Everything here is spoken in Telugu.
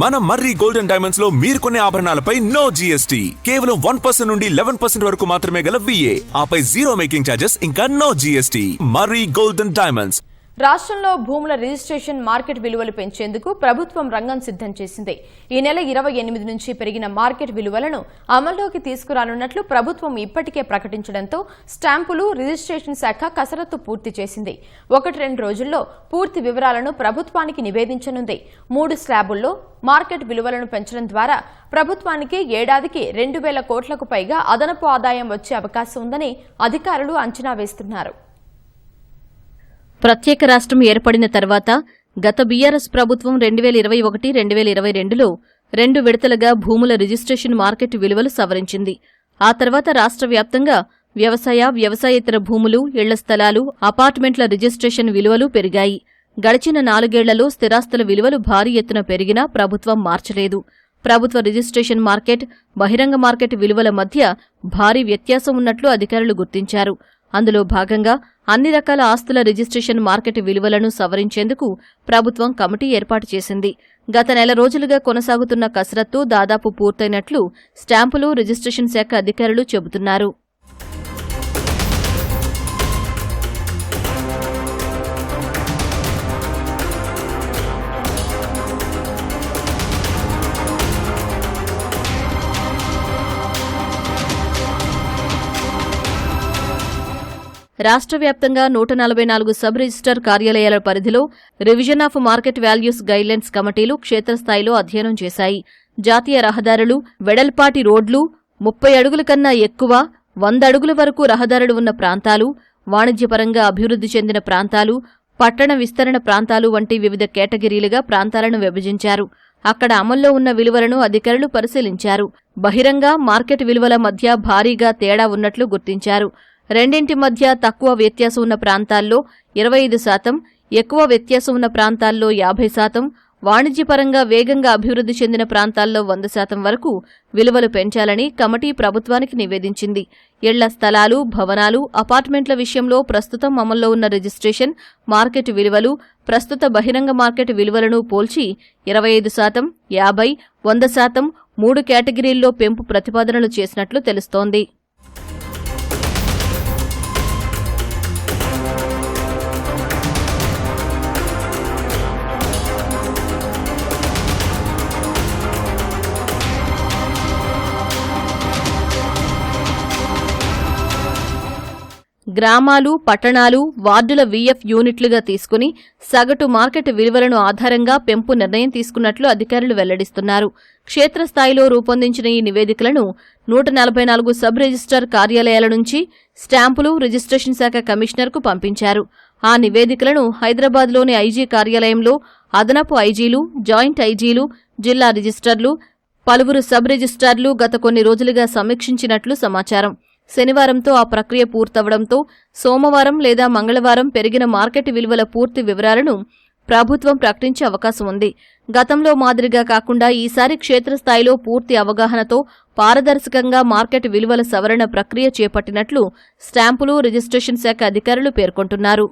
మన మర్రి గోల్డెన్ డైమండ్స్ లో మీరు కొనే ఆభరణాలపై నో జీఎస్టీ, కేవలం 1% నుండి 11% వరకు మాత్రమే గల VA, ఆపై జీరో మేకింగ్ ఛార్జెస్ ఇంకా నో జీఎస్టీ. మర్రి గోల్డెన్ డైమండ్స్. రాష్ట్రంలో భూముల రిజిస్ట్రేషన్ మార్కెట్ విలువలు పెంచేందుకు ప్రభుత్వం రంగం సిద్ధం చేసింది. ఈ నెల 28 నుంచి పెరిగిన మార్కెట్ విలువలను అమల్లోకి తీసుకురానున్నట్లు ప్రభుత్వం ఇప్పటికే ప్రకటించడంతో స్టాంపులు రిజిస్ట్రేషన్ శాఖ కసరత్తు పూర్తి చేసింది. 1-2 రోజుల్లో పూర్తి వివరాలను ప్రభుత్వానికి నివేదించనుంది. 3 స్లాబుల్లో మార్కెట్ విలువలను పెంచడం ద్వారా ప్రభుత్వానికి ఏడాదికి 2,000 కోట్లకు పైగా అదనపు ఆదాయం వచ్చే అవకాశం ఉందని అధికారులు అంచనా వేస్తున్నారు. ప్రత్యేక రాష్ట్రం ఏర్పడిన తర్వాత గత బీఆర్ఎస్ ప్రభుత్వం 2021-2022లో 2 విడతలుగా భూముల రిజిస్ట్రేషన్ మార్కెట్ విలువలు సవరించింది. ఆ తర్వాత రాష్ట్ర వ్యాప్తంగా వ్యవసాయేతర భూములు, ఇళ్ల స్థలాలు, అపార్ట్మెంట్ల రిజిస్ట్రేషన్ విలువలు పెరిగాయి. గడిచిన 4 ఏళ్లలో స్థిరాస్తుల విలువలు భారీ ఎత్తున పెరిగినా ప్రభుత్వం మార్చలేదు. ప్రభుత్వ రిజిస్ట్రేషన్ మార్కెట్, బహిరంగ మార్కెట్ విలువల మధ్య భారీ వ్యత్యాసం ఉన్నట్లు అధికారులు గుర్తించారు. అందులో భాగంగా అన్ని రకాల ఆస్తుల రిజిస్ట్రేషన్ మార్కెట్ విలువలను సవరించేందుకు ప్రభుత్వం కమిటీ ఏర్పాటు చేసింది. గత నెల రోజులుగా కొనసాగుతున్న కసరత్తు దాదాపు పూర్తయినట్లు స్టాంపులు రిజిస్ట్రేషన్ శాఖ అధికారులు చెబుతున్నారు. రాష్ట్ర వ్యాప్తంగా 144 సబ్ రిజిస్టర్ కార్యాలయాల పరిధిలో revision of market values guidelines కమిటీలు క్షేత్రస్థాయిలో అధ్యయనం చేశాయి. జాతీయ రహదారులు, వెడల్పాటి రోడ్లు, 30 అడుగుల కన్నా ఎక్కువ, 100 అడుగుల వరకు రహదారులు ఉన్న ప్రాంతాలు, వాణిజ్యపరంగా అభివృద్ధి చెందిన ప్రాంతాలు, పట్టణ విస్తరణ ప్రాంతాలు వంటి వివిధ కేటగిరీలుగా ప్రాంతాలను విభజించారు. అక్కడ అమల్లో ఉన్న విలువలను అధికారులు పరిశీలించారు. బహిరంగ, మార్కెట్ విలువల మధ్య భారీగా తేడా ఉన్నట్లు గుర్తించారు. రెండింటి మధ్య తక్కువ వ్యత్యాసం ఉన్న ప్రాంతాల్లో 25%, ఎక్కువ వ్యత్యాసం ఉన్న ప్రాంతాల్లో 50%, వాణిజ్యపరంగా వేగంగా అభివృద్ధి చెందిన ప్రాంతాల్లో 100% వరకు విలువలు పెంచాలని కమిటీ ప్రభుత్వానికి నివేదించింది. ఇళ్ల స్థలాలు, భవనాలు, అపార్ట్మెంట్ల విషయంలో ప్రస్తుతం అమల్లో ఉన్న రిజిస్ట్రేషన్ మార్కెట్ విలువలు ప్రస్తుత బహిరంగ మార్కెట్ విలువలను పోల్చి 25%, 50%, 100% 3 కేటగిరీల్లో పెంపు ప్రతిపాదనలు చేసినట్లు తెలుస్తోంది. గ్రామాలు, పట్టణాలు, వార్డుల VF యూనిట్లుగా తీసుకుని సగటు మార్కెట్ విలువలను ఆధారంగా పెంపు నిర్ణయం తీసుకున్నట్లు అధికారులు వెల్లడిస్తున్నారు. క్షేత్రస్థాయిలో రూపొందించిన ఈ నివేదికలను 144 సబ్ రిజిస్ట్రార్ కార్యాలయాల నుంచి స్టాంపులు రిజిస్ట్రేషన్ శాఖ కమిషనర్కు పంపించారు. ఆ నివేదికలను హైదరాబాద్లోని ఐజీ కార్యాలయంలో అదనపు ఐజీలు, జాయింట్ ఐజీలు, జిల్లా రిజిస్ట్రార్లు, పలువురు సబ్ రిజిస్ట్రార్లు గత కొన్ని రోజులుగా సమీక్షించినట్లు సమాచారం. శనివారంతో ఆ ప్రక్రియ పూర్తవడంతో సోమవారం లేదా మంగళవారం పెరిగిన మార్కెట్ విలువల పూర్తి వివరాలను ప్రభుత్వం ప్రకటించే అవకాశం ఉంది. గతంలో మాదిరిగా కాకుండా ఈసారి క్షేత్రస్థాయిలో పూర్తి అవగాహనతో పారదర్శకంగా మార్కెట్ విలువల సవరణ ప్రక్రియ చేపట్టినట్లు స్టాంపులు రిజిస్ట్రేషన్ శాఖ అధికారులు పేర్కొంటున్నారు.